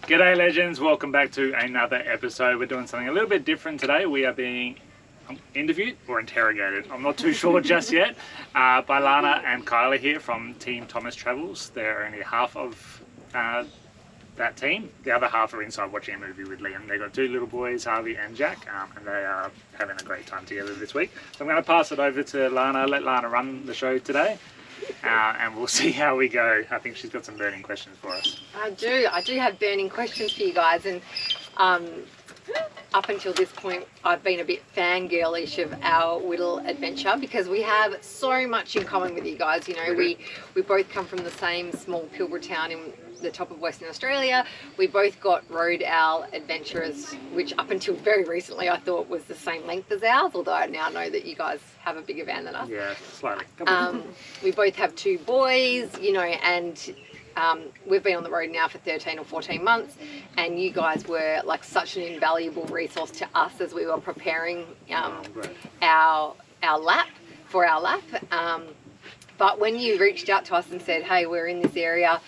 G'day legends, welcome back to another episode. We're doing something a little bit different today. We are being interviewed or interrogated, I'm not too sure just yet, by Lana and Kyla here from Team Thomas Travels. They're only half of that team. The other half are inside watching a movie with Liam. They've got two little boys, Harvey and Jack, and they are having a great time together this week. So I'm going to pass it over to Lana, let Lana run the show today. And we'll see how we go. I think she's got some burning questions for us. I do have burning questions for you guys, and up until this point I've been a bit fangirlish of our little adventure because we have so much in common with you guys. You know, we both come from the same small Pilbara town in the top of Western Australia. We both got Road Owl Adventurers, which up until very recently I thought was the same length as ours, although I now know that you guys have a bigger van than us. Yeah, slightly. We both have two boys, you know, and we've been on the road now for 13 or 14 months, and you guys were like such an invaluable resource to us as we were preparing our lap. But when you reached out to us and said, hey, we're in this area,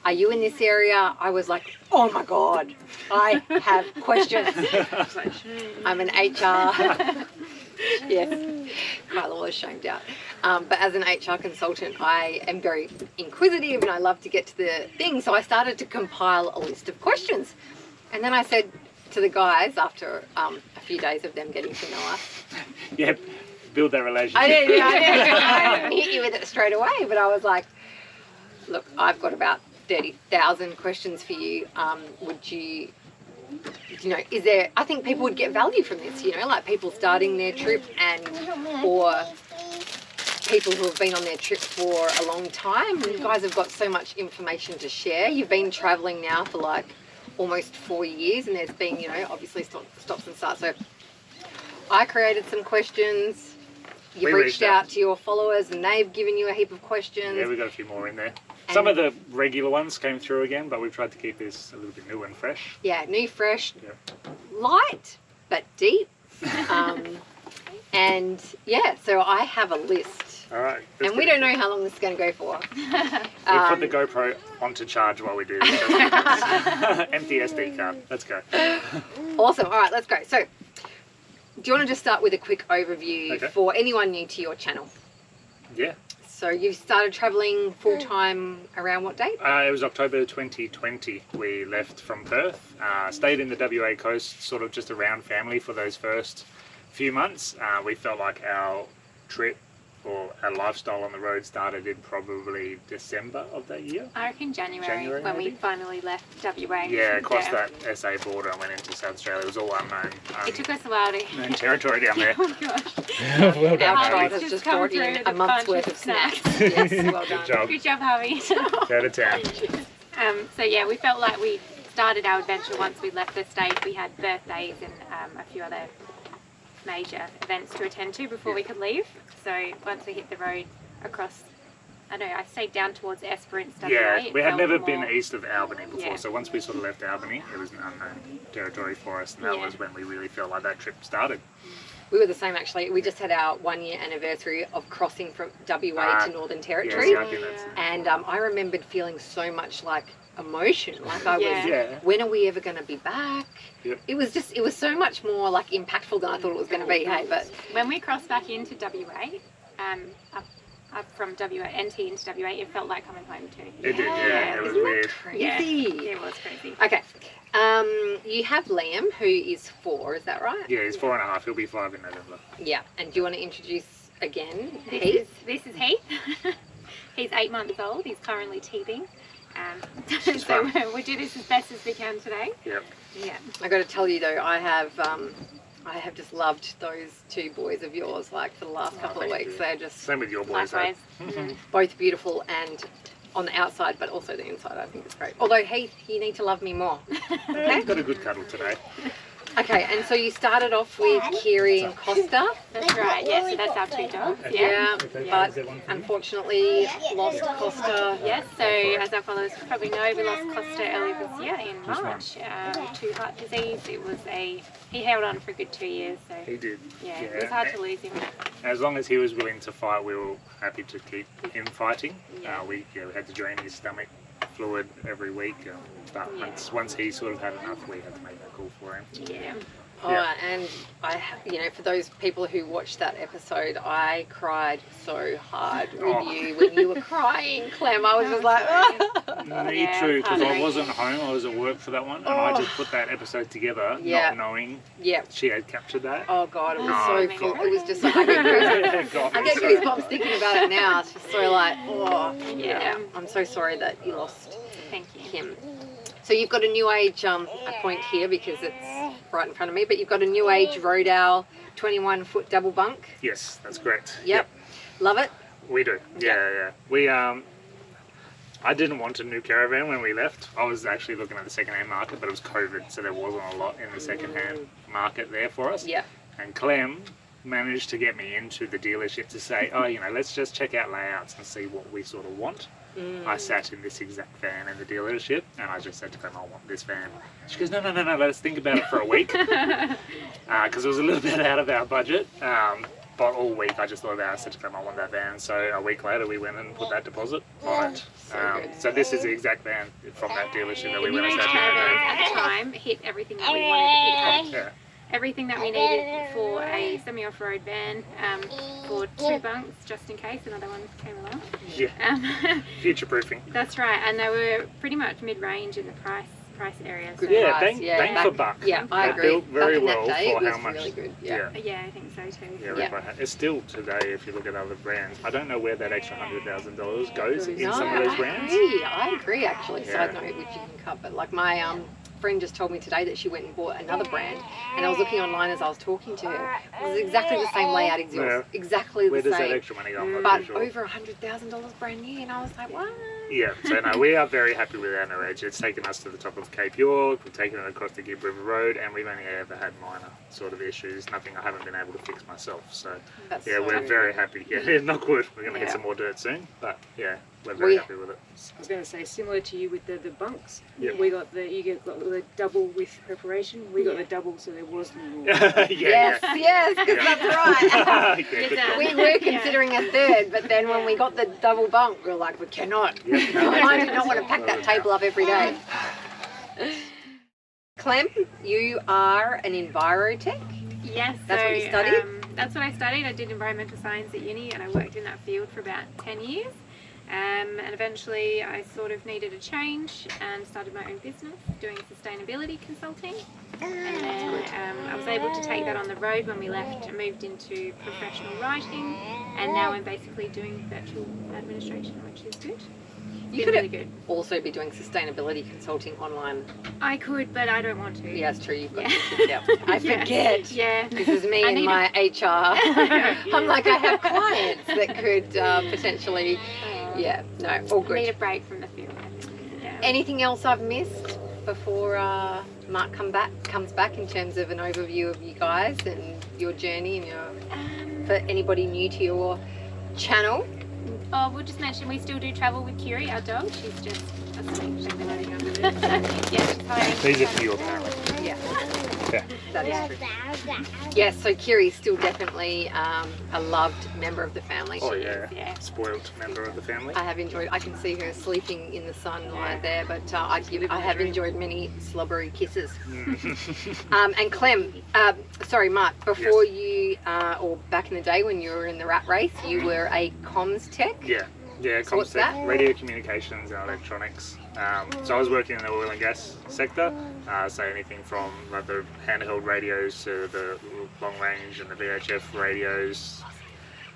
are you in this area? I was like, oh my God, I have questions. I'm an HR. Yes, Kyla was shamed out. But as an HR consultant, I am very inquisitive and I love to get to the thing. So I started to compile a list of questions. And then I said to the guys, after a few days of them getting to know us. Yep, build that relationship. I didn't hit you with it straight away, but I was like, look, I've got about 30,000 questions for you. Would you know, is there, I think people would get value from this, you know, like people starting their trip or people who have been on their trip for a long time. You guys have got so much information to share. You've been traveling now for like almost 4 years, and there's been, you know, obviously stops and starts. So I created some questions. You reached out to your followers and they've given you a heap of questions. Yeah, we've got a few more in there. Some of the regular ones came through again, but we've tried to keep this a little bit new and fresh. Yeah, new, fresh, light, but deep. And yeah, so I have a list. All right. And we don't know how long this is going to go for. We'll put the GoPro onto charge while we do this. Empty SD card. Let's go. Awesome. All right, let's go. So, do you want to just start with a quick overview for anyone new to your channel? Yeah. So you started travelling full-time around what date? It was October 2020. We left from Perth, stayed in the WA coast, sort of just around family for those first few months. We felt like our trip or our lifestyle on the road started in probably December of that year. I reckon January when we finally left WA. Yeah, across that SA border and went into South Australia. It was all unknown. It took us a while to... Known territory down there. Oh gosh. Well done, our Harvey. child has just brought in a month's worth of snacks. Yes, well done. Good job. Good job, Harvey. Go to town. So yeah, we felt like we started our adventure once we left the state. We had birthdays and a few other major events to attend to before we could leave. So once we hit the road across, I don't know, I stayed down towards Esperance, WA. Yeah, we had never been east of Albany before, so once we sort of left Albany, it was an unknown territory for us, and that was when we really felt like that trip started. We were the same actually. We just had our 1 year anniversary of crossing from WA to Northern Territory, and I remembered feeling so much like emotion, like I was, when are we ever going to be back? It was just, it was so much more like impactful than I thought it was going to be. Hey, but when we crossed back into WA, up from NT into WA, it felt like coming home too. It did, it was weird. Crazy. Yeah, it was crazy. Okay, you have Liam, who is 4, is that right? Yeah, he's 4.5. He'll be 5 in November. Yeah, and do you want to introduce again Heath? This is Heath. He's 8 months old. He's currently teething. So we do this as best as we can today. Yep. Yeah. I got to tell you though, I have just loved those 2 boys of yours. Like for the last couple of weeks, they're just same with your boys. Likewise. Both beautiful and on the outside, but also the inside. I think it's great. Although Heath, you need to love me more. Okay. He's got a good cuddle today. Okay, and so you started off with Kiri and Costa. That's right, yes, so that's our 2 dogs. Yeah, but unfortunately lost Costa. Yes, so as our followers probably know, we lost Costa earlier this year in March to heart disease. It was he held on for a good 2 years. So he did. Yeah, it was hard to lose him. As long as he was willing to fight, we were happy to keep him fighting. We had to drain his stomach fluid every week. But once he sort of had enough, we had to make that call for him. Yeah. Oh, and for those people who watched that episode, I cried so hard with you when you were crying, Clem. I was just like, Me too, because I wasn't home. I was at work for that one, and I just put that episode together, not knowing she had captured that. Oh God, it was so cool. It was just like, I get goosebumps thinking about it now. It's just so like, I'm so sorry that you lost him. So you've got a New Age, I point here because it's right in front of me, but you've got a New Age Rodale 21-foot double bunk. Yes, that's correct. Yep. Love it? We do. Yeah. We, I didn't want a new caravan when we left. I was actually looking at the second-hand market, but it was COVID, so there wasn't a lot in the second-hand market there for us. Yeah. And Clem managed to get me into the dealership to say, let's just check out layouts and see what we sort of want. I sat in this exact van in the dealership, and I just said to Clem, I want this van. She goes, no, let us think about it for a week. Because it was a little bit out of our budget. But all week I just thought about it. I said to Clem, I want that van. So a week later we went and put that deposit on it. So this is the exact van from that dealership that we went and sat in. At the time, hit everything that we wanted to hit. Everything that we needed for a semi-off-road van, for 2 bunks, just in case another one came along. Yeah, future-proofing. That's right, and they were pretty much mid-range in the price area. So Yeah, bang for buck. Yeah, I agree. Built very well for how much. Really good. Yeah, I think so too. Yeah, it's still today, if you look at other brands, I don't know where that extra $100,000 goes in some of those brands. I agree actually. Side note, which you can cut, but like my friend just told me today that she went and bought another brand, and I was looking online as I was talking to her. It was exactly the same layout as yours. Exactly the same. Where does that extra money go? I'm not but too sure. Over $100,000 brand new, and I was like, what? Yeah, so no, we are very happy with our New Age. It's taken us to the top of Cape York, we've taken it across the Gibb River Road, and we've only ever had minor sort of issues, nothing I haven't been able to fix myself. So we're very happy. Yeah, knock wood. We're going to get some more dirt soon, but yeah, we're very happy with it. I was going to say, similar to you with the bunks, Yep. we got you got the double with preparation, we got the double so there was no more. Yes, because that's right. Good job. We were considering a third, but then when we got the double bunk, we were like, we cannot. I do not want to pack that table up every day. Clem, you are an Envirotech. Yes, That's what you studied? That's what I studied. I did environmental science at uni, and I worked in that field for about 10 years. And eventually I sort of needed a change and started my own business doing sustainability consulting. And then I was able to take that on the road when we left and moved into professional writing. And now I'm basically doing virtual administration, which is good. You could also be doing sustainability consulting online. I could, but I don't want to. Yeah, it's true. You've got to. I forget. Yeah. This is me and my HR. I'm like, I have clients that could potentially. Yeah, no, all good. I need a break from the field. Yeah. Anything else I've missed before Mark comes back in terms of an overview of you guys and your journey and your for anybody new to your channel? Oh, we'll just mention we still do travel with Curie, our dog. She's just asleep. Yeah, she's hiding. These are for you apparently. Yeah. Yeah. That is true. Yes, so Curie's still definitely a loved member of the family. Oh She yeah. is. Spoiled member of the family. I have enjoyed. I can see her sleeping in the sun right there, but I have enjoyed many slobbery kisses. And Clem, sorry, Mark. Before you, or back in the day when you were in the rat race, you were a comms tech. Yeah, So what's comms that? tech, radio communications and electronics. So I was working in the oil and gas sector, so anything from like the handheld radios to the long range and the VHF radios,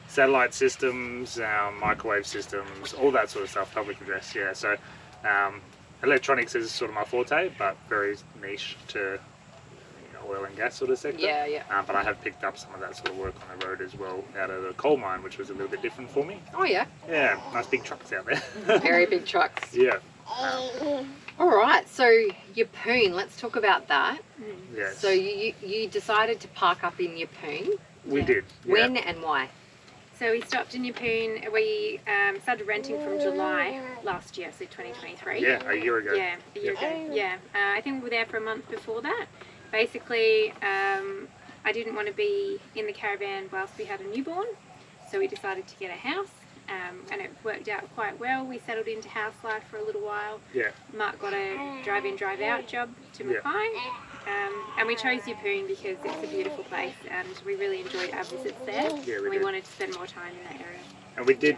satellite systems, microwave systems, all that sort of stuff, public address, yeah. So electronics is sort of my forte, but very niche to oil and gas sort of sector. Yeah. But I have picked up some of that sort of work on the road as well out of the coal mine, which was a little bit different for me. Oh yeah. Yeah, nice big trucks out there. Very big trucks. Yeah. All right, so Yeppoon, let's talk about that. Yes. So you decided to park up in Yeppoon. We did. Yeah. When and why? So we stopped in Yeppoon. We started renting from July last year, so 2023. Yeah, a year ago. Yeah, a year ago. Yeah, I think we were there for a month before that. Basically, I didn't want to be in the caravan whilst we had a newborn, so we decided to get a house. and it worked out quite well. We settled into house life for a little while. Yeah. Mark got a drive-in, drive-out job to Mackay. And we chose Yeppoon because it's a beautiful place and we really enjoyed our visits there. Yeah, we wanted to spend more time in that area. And we did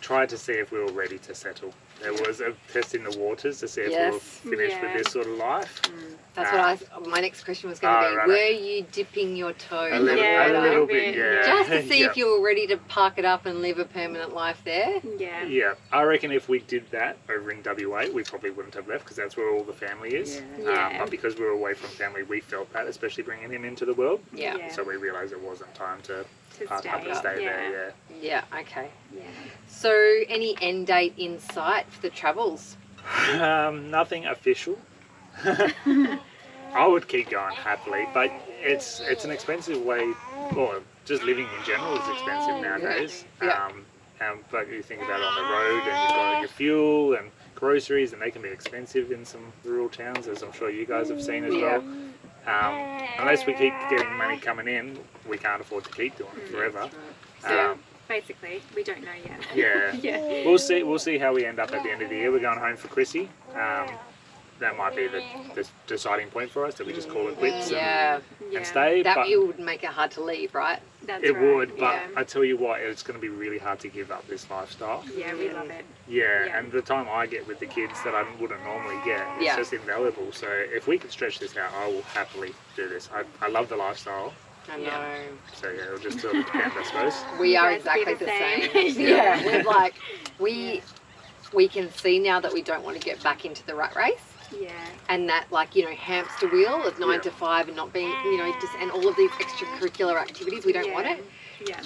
try to see if we were ready to settle. There was a test in the waters to see if we were finished with this sort of life. That's what my next question was going to be. right. Were you dipping your toe in A the little water? bit, yeah. Just to see if you were ready to park it up and live a permanent life there? Yeah. Yeah, I reckon if we did that over in WA, we probably wouldn't have left because that's where all the family is. But because we were away from family, we felt that, especially bringing him into the world. Yeah. So we realised it wasn't time to park stay. up and stay there. Yeah, okay. Yeah. So, any end date in sight for the travels? Nothing official. I would keep going happily, but it's an expensive way. Well, just living in general is expensive nowadays. But you think about it on the road, and you've got your fuel and groceries, and they can be expensive in some rural towns, as I'm sure you guys have seen as well. Unless we keep getting money coming in, we can't afford to keep doing it forever. So basically, we don't know yet. Yeah. We'll see how we end up at the end of the year. We're going home for Chrissy. That might be the deciding point for us, that we just call it quits and stay. That but would make it hard to leave, right? That's it right. would, but I tell you what, it's going to be really hard to give up this lifestyle. Yeah, we love it. Yeah, and the time I get with the kids that I wouldn't normally get, it's just invaluable. So if we can stretch this out, I will happily do this. I love the lifestyle. I know. So yeah, it'll just sort of depend, I suppose. We are guys exactly be the the same. We're like, we can see now that we don't want to get back into the rat race. Yeah. And that, like, hamster wheel of 9 to 5 and not being, just, and all of these extracurricular activities, we don't want it. Yeah.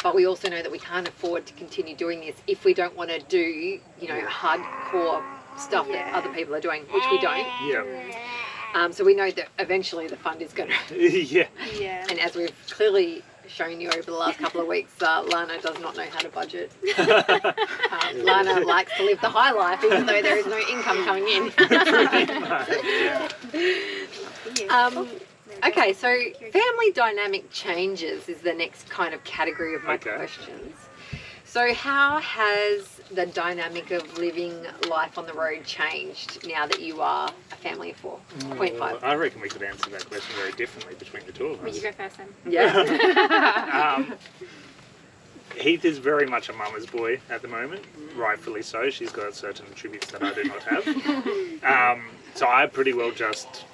But we also know that we can't afford to continue doing this if we don't want to do, hardcore stuff that other people are doing, which we don't. Yeah. So we know that eventually the fund is going to... Yeah. And as we've clearly shown you over the last couple of weeks, Lana does not know how to budget. Lana likes to live the high life even though there is no income coming in. Okay, so family dynamic changes is the next kind of category of my questions. So how has the dynamic of living life on the road changed now that you are a family of 4? Point 5. I reckon we could answer that question very differently between the two of us. Well, you go first then. Yeah. Heath is very much a mama's boy at the moment, rightfully so. She's got certain attributes that I do not have. So I pretty well just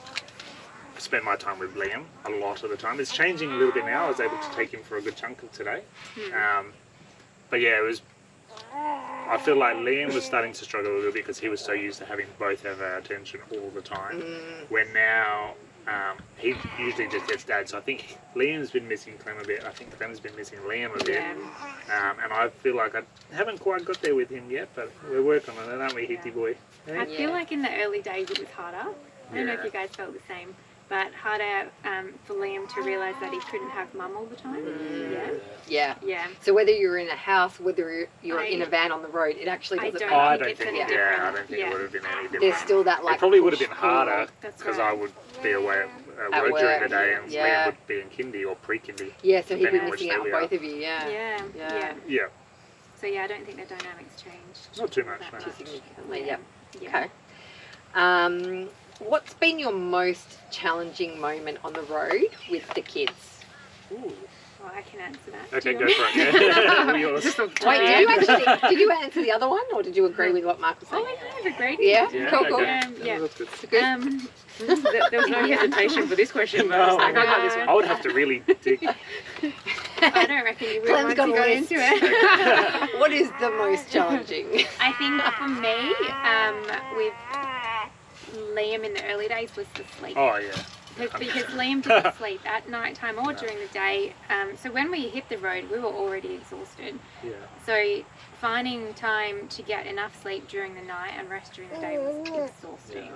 spend my time with Liam a lot of the time. It's changing a little bit now. I was able to take him for a good chunk of today. But yeah, I feel like Liam was starting to struggle a little bit because he was so used to having both of our attention all the time. When now he usually just gets Dad. So I think Liam's been missing Clem a bit. I think Clem's been missing Liam a bit. And I feel like I haven't quite got there with him yet, but we're working on it, aren't we, Heathy boy? I feel like in the early days it was harder. I don't know if you guys felt the same. But harder for Liam to realise that he couldn't have mum all the time. Yeah. So whether you're in a house, whether you're in a van on the road, it actually doesn't matter. I don't think it would have been any different. There's still that It probably would have been harder because I would be away at work during the day and Liam would be in kindy or pre-kindy. Yeah, so he'd be missing out on both of you, Yeah. So yeah, I don't think the dynamics changed. Not too much, no. Too significantly, Okay. What's been your most challenging moment on the road with the kids? Well, I can answer that. Okay, go for it. All yours. Wait, did you answer the other one, or did you agree with what Mark was saying? Oh, I kind of agreed. Yeah? Cool. That's good. There was no hesitation for this question. No. I got this one. I would have to really dig. I don't reckon you would once you got into it. What is the most challenging? I think for me, with Liam in the early days was the sleep. Oh, yeah. Because Liam didn't sleep at night time or during the day. So when we hit the road, we were already exhausted. Yeah. So finding time to get enough sleep during the night and rest during the day was exhausting.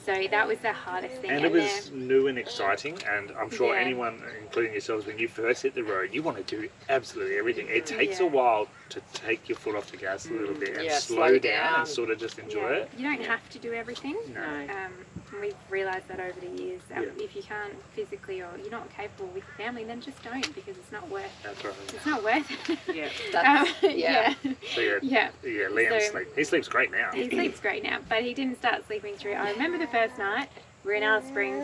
So that was the hardest thing. And it was new and exciting, and I'm sure anyone, including yourselves, when you first hit the road, you want to do absolutely everything. It takes a while to take your foot off the gas a little bit and slow down and sort of just enjoy it. You don't have to do everything. No. And we've realised that over the years that if you can't physically or you're not capable with your family, then just don't, because it's not worth. That's right. It's not worth it. Yeah. That's, yeah. So Yeah. Liam he sleeps great now. He sleeps great now, but he didn't start sleeping through. I remember the first night we're in Alice Springs.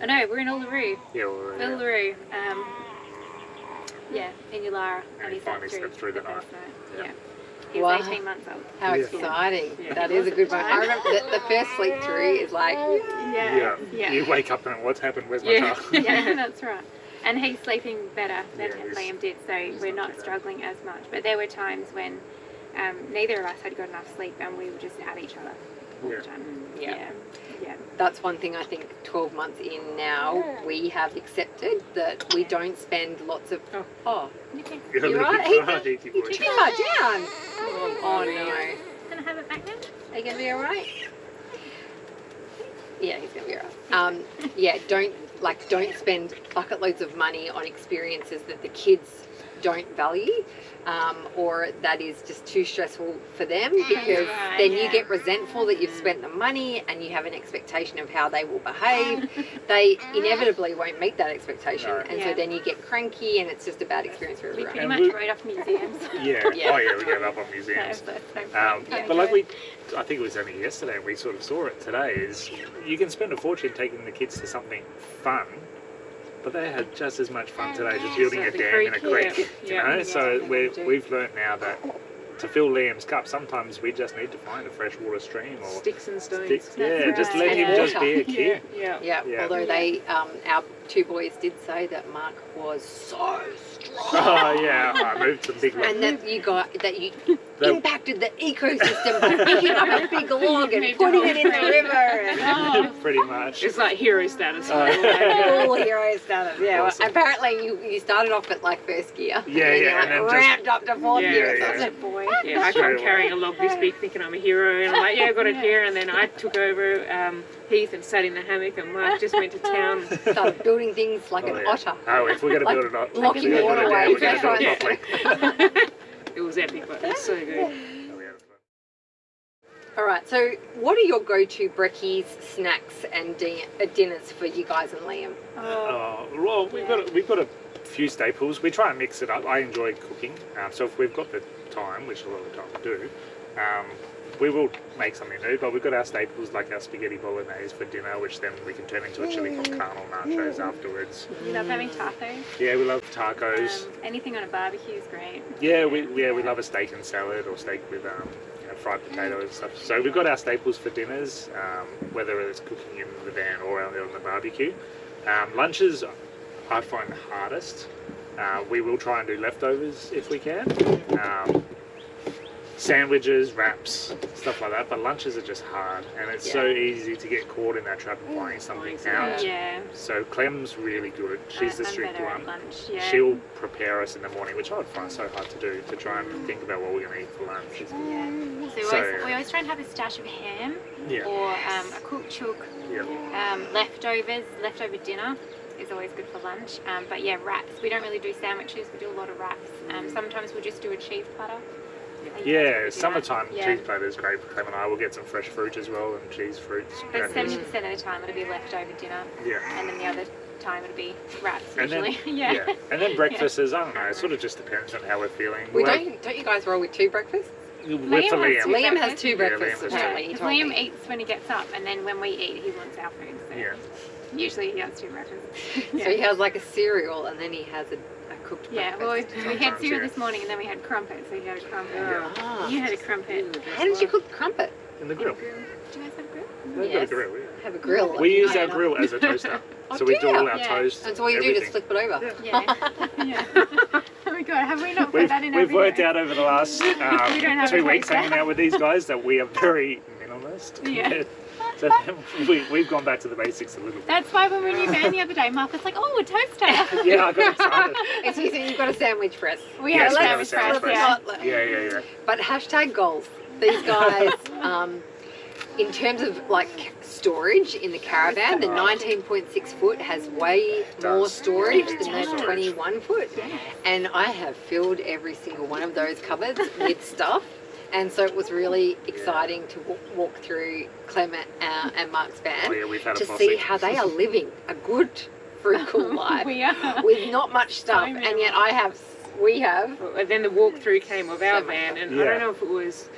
Oh no, we're in Uluru. Yeah, Uluru. In Ulara, And he finally slept through the night. first night. Yeah. Yeah. He Wow. was 18 months old. how Yeah. exciting. Yeah. That is a good one. I remember the first sleep through is like, Yeah. Yeah. You wake up and what's happened? Where's my Yeah. car? Yeah, that's right. And he's sleeping better than Yeah, Liam did, so we're not struggling as much. But there were times when neither of us had got enough sleep, and we would just have each other all Yeah. the time. Yeah. Yeah. that's one thing I think 12 months in now, we have accepted that we don't spend lots of, oh, Okay. You're a You little right? bit crazy, boy. you are down. Oh no. Gonna have it back then? Are you going to be alright? Yeah, he's going to be alright. Yeah, don't spend bucket loads of money on experiences that the kids don't value, or that is just too stressful for them, because right, then you yeah. get resentful that you've spent the money and you have an expectation of how they will behave. They inevitably won't meet that expectation, No. and so Yeah. then you get cranky and it's just a bad experience for We everyone. pretty And much we- wrote off museums. Yeah. Yeah. Oh yeah, we gave up on So museums. so But like I think it was only yesterday, and we sort of saw it today, is you can spend a fortune taking the kids to something fun, but they had just as much fun today just building a At the dam in a creek, creek, yeah. you Yeah. know? So they do. we've learnt now that to fill Liam's cup, sometimes we just need to find a freshwater stream or Sticks and stones. sticks. Yeah, That's just right. let And him just water. be a kid. Yeah. Yeah, Yeah. although they, our two boys did say that Mark was so strong. Oh yeah, I moved some big And rocks. that you That- impacted the ecosystem by picking up a big log and Moved putting a it in the whole river. And Pretty much. It's like hero status. full hero status. Yeah, well, Awesome. apparently you started off at like first gear. Yeah, and yeah, then and you then ramped up to fourth Yeah, gear. yeah. So it's Good boy. Yeah, I Straight come away. carrying a log this big thinking I'm a hero, and I'm like, yeah, I got it here, and then I took over Heath and sat in the hammock, and Mark just went to town. started building things like Oh, an yeah. otter. Oh, if we're going to Like build it up, locking we're water gonna away. do it That's right. properly. It was epic, but it was so good. Oh, yeah, that's fun. All right, so what are your go-to brekkies, snacks, and dinners for you guys and Liam? Well, we've got a few staples. We try and mix it up. I enjoy cooking, so if we've got the time, which a lot of the time we do, we will make something new. But we've got our staples like our spaghetti bolognese for dinner, which then we can turn into a chili con carne or nachos afterwards. You love having tacos. Yeah, we love tacos. Anything on a barbecue is great. Yeah, we love a steak and salad or steak with fried potato and stuff. So we've got our staples for dinners, whether it's cooking in the van or out there on the barbecue. Lunches, I find the hardest. We will try and do leftovers if we can. Sandwiches, wraps, stuff like that. But lunches are just hard, and it's so easy to get caught in that trap of buying something out. Yeah. So Clem's really good. She's the I'm strict better at one. lunch. Yeah. She'll prepare us in the morning, which I would find so hard to do, to try and think about what we're going to eat for lunch. Yeah. So we always try and have a stash of ham Yeah. or a cooked chook. Yeah. Leftover dinner is always good for lunch. But yeah, wraps. We don't really do sandwiches. We do a lot of wraps. Sometimes we'll just do a cheese platter. Yeah, summertime Yeah. cheese platter is great for Clem and I. We'll get some fresh fruit as well and cheese fruits. But crackers. 70% of the time it'll be leftover dinner, Yeah. and then the other time it'll be wraps And then, usually. yeah. And then breakfast is, I don't know, it sort of just depends on how we're feeling. We Well, don't you guys roll with two breakfasts? with Liam for has Liam. two. Liam has two Yeah, breakfasts Liam has apparently. He Because told Liam me. eats when he gets up, and then when we eat, he wants our food. So Yeah. usually he has two breakfasts. So he has like a cereal and then he has a cooked Yeah, breakfast. well, we had Sometimes, cereal yeah. this morning, and then we had crumpet, so he had a crumpet. Yeah. Ah. You had a crumpet. How did you cook the crumpet? In the grill. Do you guys have a grill? We've got a grill, yeah. Have a grill. We use Yeah. our grill as a toaster. Oh, So we do dear. all our Yeah. toast. And so all you do is everything. flip it over. Yeah. Yeah. Oh my god, have we not put that in our We've worked video? out over the last We don't have 2 a weeks toaster. hanging out with these guys that we are very minimalist. Yeah. compared to them. We've gone back to the basics a little bit. That's why when we were in your van the other day, Mark was like, oh, a toaster. Yeah, I got excited. It's easy, you've got a sandwich press. We Yes, have we a have a sandwich sandwich press, press. yeah. Yeah. But hashtag goals. These guys, in terms of like storage in the caravan, the 19.6 foot has way more does. storage It needs than more the storage. 21 foot. And I have filled every single one of those cupboards with stuff And so it was really exciting to walk through Clement and Mark's van We've had a to posse. see how they are living a good, frugal life We are. with not much stuff. So And yet we have. And then the walkthrough came of our So much van, and Yeah. I don't know if it was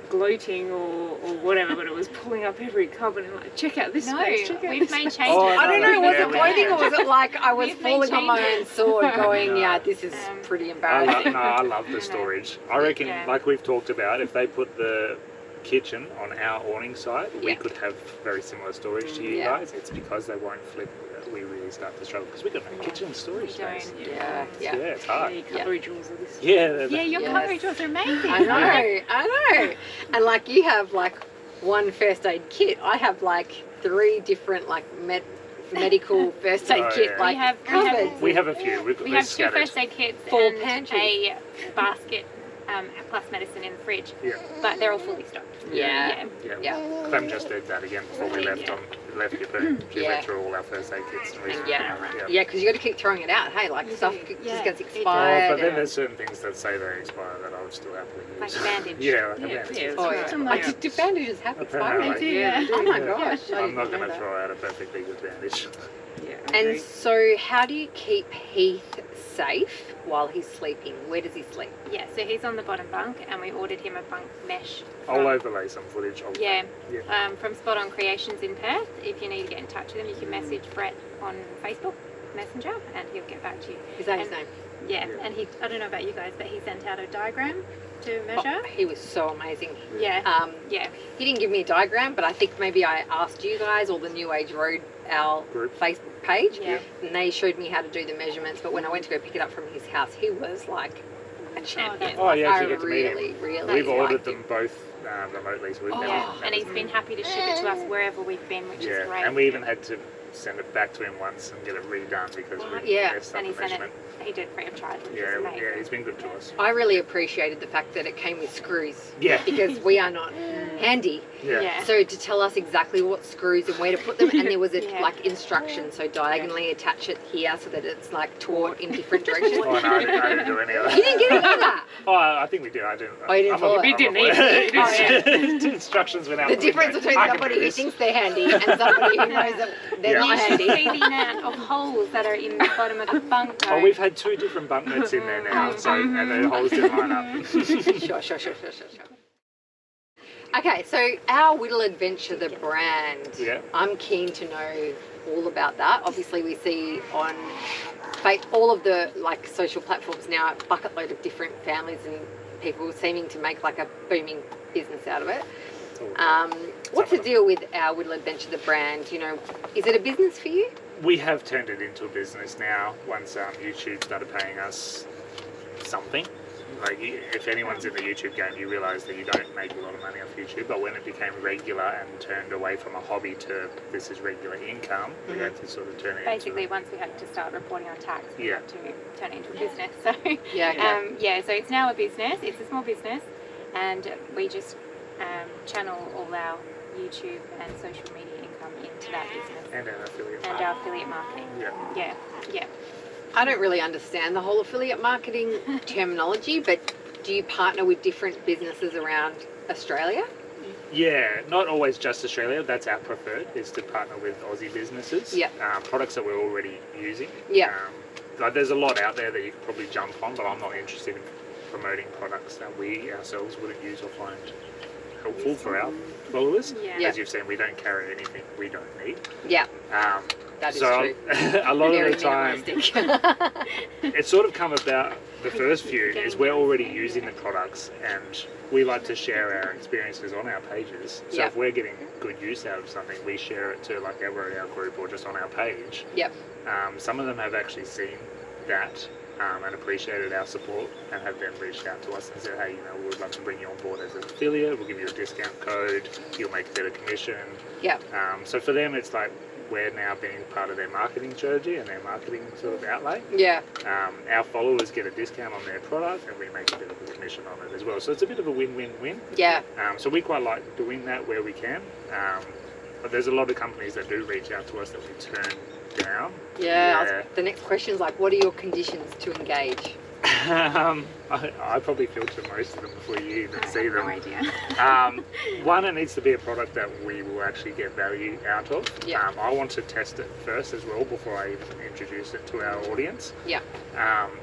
gloating or whatever, but it was pulling up every cupboard and like, check out this No, space, check out we've this made space. changes. Oh, I don't know, was Yeah, it we bloating have. or was it like I was We've made falling on my own changes. sword going, No. yeah, this is pretty I embarrassing. love the storage. I reckon, Yeah. like we've talked about, if they put the kitchen on our awning side, we Yeah. could have very similar storage to you Yeah. guys. It's because they won't flip that we really start to struggle because we've got no kitchen storage We don't. space. Yeah, Yeah, yeah. it's hard. The cutlery drawers are this. Yeah, Yeah, your Yes. cutlery drawers are amazing. I know. And like you have like one first aid kit. I have like 3 different like medical first aid Oh, kit yeah. like We have- cupboards. we have a few. We've got We they're have 2 scattered. first aid kits Full and pantry. a basket plus medicine in the fridge, Yeah, but they're all fully stocked. Yeah. yeah. Yeah. Clem just did that again before we left your boom. She Yeah. went through all our first aid kits and we Yeah. Yeah, because you got to keep throwing it out. Hey, like You stuff do. just Yeah. gets Oh, Oh, expired. but then and- there's certain things that say they expire that I would still happily Like use. a bandage. Yeah, like a Yeah, bandage. yeah. oh That's yeah. right. Like, do bandages have expiry? Apparently. They do, Yeah. yeah. Oh my Yeah. gosh. I I'm didn't not know going to that. throw out a perfectly good bandage. Yeah, And agree. so, how do you keep Heath safe while he's sleeping? Where does he sleep? Yeah, so he's on the bottom bunk, and we ordered him a bunk mesh. I'll from- overlay some footage of Yeah, that. Yeah. from Spot On Creations in Perth. If you need to get in touch with him, you can message Brett on Facebook Messenger, and he'll get back to you. Is that his And- name? Yeah, Yeah. and I don't know about you guys, but he sent out a diagram to measure. Oh, he was so amazing. Yeah, yeah, He didn't give me a diagram, but I think maybe I asked you guys or the New Age Road, our Group. Facebook page, yeah. and they showed me how to do the measurements. But when I went to go pick it up from his house, he was like a champion. Oh, yeah, I you get to meet him. really We've ordered liked them him. both remotely, so we've Oh, never Yeah, and never he's been happy to ship it to us wherever we've been, which is Yeah, great. and we even had to send it back to him once and get it redone because we Yeah. messed up And he the sent it. measurement. He did free of charge, which is Yeah, amazing. yeah, he's been good to us. I really appreciated the fact that it came with screws. Yeah. Because we are not handy. Yeah. Yeah. So to tell us exactly what screws and where to put them, and there was a Yeah. like instruction. So diagonally attach it here so that it's like taut in different directions. Oh, no, I didn't do any of that. You didn't get any of that. Oh, I think we did. I didn't. Oh, you didn't I'm follow not- it? I'm We didn't not- either. It's- Instructions went out. The the difference window. between I can somebody do who this. thinks they're handy and somebody who knows that they're Yeah. not You should handy. see the amount of holes that are in the bottom of the bunk. Oh, we've had 2 different bunk nets in there now, so and the holes didn't line up. Sure. Okay, so our Whittle Adventure, the brand. Yeah. I'm keen to know all about that. Obviously, we see on all of the like social platforms now a bucket load of different families and people seeming to make like a booming business out of it. What's the deal with our Whittle Adventure, the brand? You know, is it a business for you? We have turned it into a business now once YouTube started paying us something. Like, if anyone's in the YouTube game, you realise that you don't make a lot of money off YouTube, but when it became regular and turned away from a hobby to this is regular income, we had to sort of turn it Basically, into... once we had to start reporting on tax, we Yeah. had to turn it into a business. So, Yeah. so it's now a business. It's a small business, and we just channel all our YouTube and social media income into that business And our affiliate and our affiliate marketing. Yeah. Yeah. I don't really understand the whole affiliate marketing terminology, but do you partner with different businesses around Australia? Yeah, not always just Australia. That's our preferred, is to partner with Aussie businesses. Yeah. Products that we're already using. Yeah. Like there's a lot out there that you could probably jump on, but I'm not interested in promoting products that we ourselves wouldn't use or find helpful for our followers. Yeah. As you've seen, we don't carry anything we don't need. Yeah, that is So true. a lot Very of the time, minimalistic. it's sort of come about, the first few is we're already using the products and we like to share our experiences on our pages. So Yeah. if we're getting good use out of something, we share it to like either in our group or just on our page. Yep. Some of them have actually seen that and appreciated our support and have then reached out to us and said, hey, you know, we'd love to bring you on board as an affiliate, we'll give you a discount code, you'll make a bit of commission. Yep. So for them, it's like we're now being part of their marketing strategy and their marketing sort of outlay. Yeah. Our followers get a discount on their product and we make a bit of a commission on it as well. So it's a bit of a win-win-win. Yeah. So we quite like doing that where we can. But there's a lot of companies that do reach out to us that we turn down. Yeah. The next question is like, what are your conditions to engage? I probably filter most of them before you even I see have no them. idea. One, it needs to be a product that we will actually get value out of. Yeah. I want to test it first as well before I even introduce it to our audience. Yeah.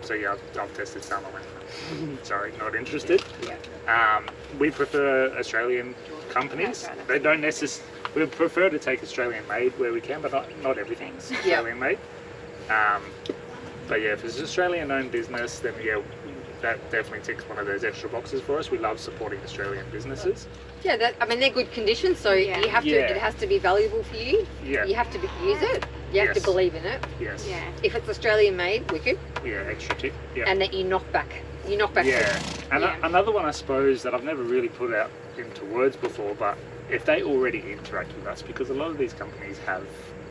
So yeah, I've tested some. I went, sorry, not interested. Yeah. We prefer Australian companies. They don't necessarily. We prefer to take Australian made where we can, but not everything's Australian made. But yeah, if it's an Australian owned business, then yeah, that definitely ticks one of those extra boxes for us. We love supporting Australian businesses. Yeah, I mean, they're good conditions, so you have to. Yeah. It has to be valuable for you. Yeah. You have to use it. You have to Yes. believe in it. Yes. Yeah. If it's Australian made, wicked. Yeah, extra tip. Yeah. And that you knock back. You knock back. Yeah, and Yeah. another one I suppose that I've never really put out into words before, but if they already interact with us, because a lot of these companies have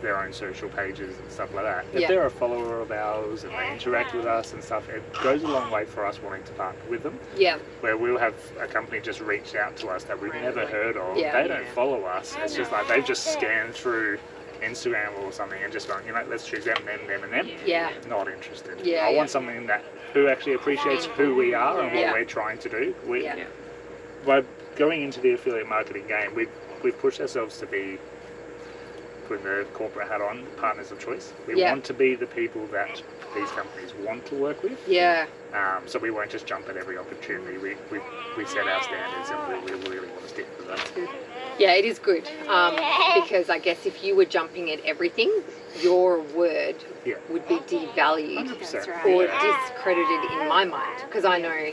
their own social pages and stuff like that. If Yeah. they're a follower of ours and they interact with us and stuff, it goes a long way for us wanting to partner with them. Yeah. Where we'll have a company just reach out to us that we've never heard of. Yeah. They don't follow us. It's just like they've just scanned through Instagram or something and just gone, let's choose them, and them. Yeah. Not interested. Yeah, I yeah. want something that who actually appreciates who we are and what Yeah. we're trying to do. Yeah. By going into the affiliate marketing game, we've pushed ourselves to be, putting the corporate hat on, partners of choice. We Yeah. want to be the people that these companies want to work with. Yeah. So we won't just jump at every opportunity. We set our standards and we really want to stick with that. Yeah, it is good. Because I guess if you were jumping at everything, your word Yeah. would be devalued That's right. or Yeah. discredited in my mind. Because I know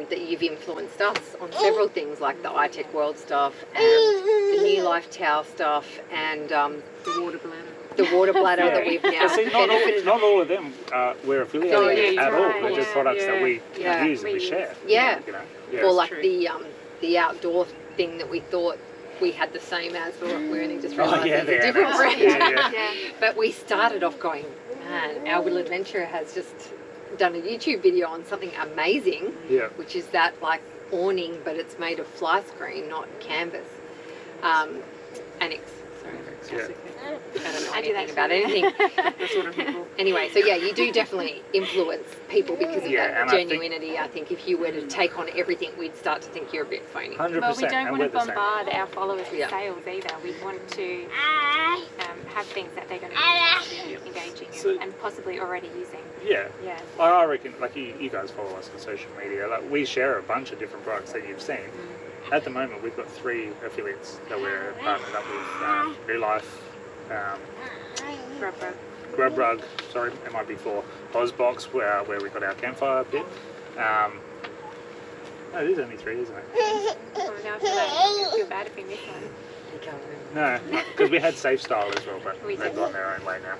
that you've influenced us on several things like the iTech World stuff and the New Life Towel stuff and The water bladder. the water bladder Yeah. that we've now But see, benefited. not all of them we're affiliated Oh, with yeah, at you're all. right. They're just products that we Yeah. use and we share. Yeah. Yeah. Or like true. the outdoor thing that we thought we had the same as, but we only just Oh realised yeah, it's a different MS. brand. Yeah. Yeah. But we started off going, man, Our Little Adventure has just done a YouTube video on something amazing, Yeah. which is that like awning, but it's made of fly screen, not canvas. Annex. Sorry, Yeah. I don't know I do anything that about too. anything. That sort of people. Anyway, so yeah, you do definitely influence people because of Yeah, that and I think- genuinity. I think if you were to take on everything, we'd start to think you're a bit phony. 100%. Well, we don't and want we're to the same. bombard our followers with Yeah. sales either. We want to have things that they're going to be engaging in So- and possibly already using. Yeah. Yeah. I reckon, like you guys follow us on social media. Like we share a bunch of different products that you've seen. At the moment, we've got 3 affiliates that we're partnered up with: New Life, Grub Rug. Sorry, it might be 4. Ozbox, where we got our campfire pit. No, it is only 3, isn't it? Oh, now I feel bad if we miss one. No, because we had Safe Style as well, but We they've did. gone their own way now.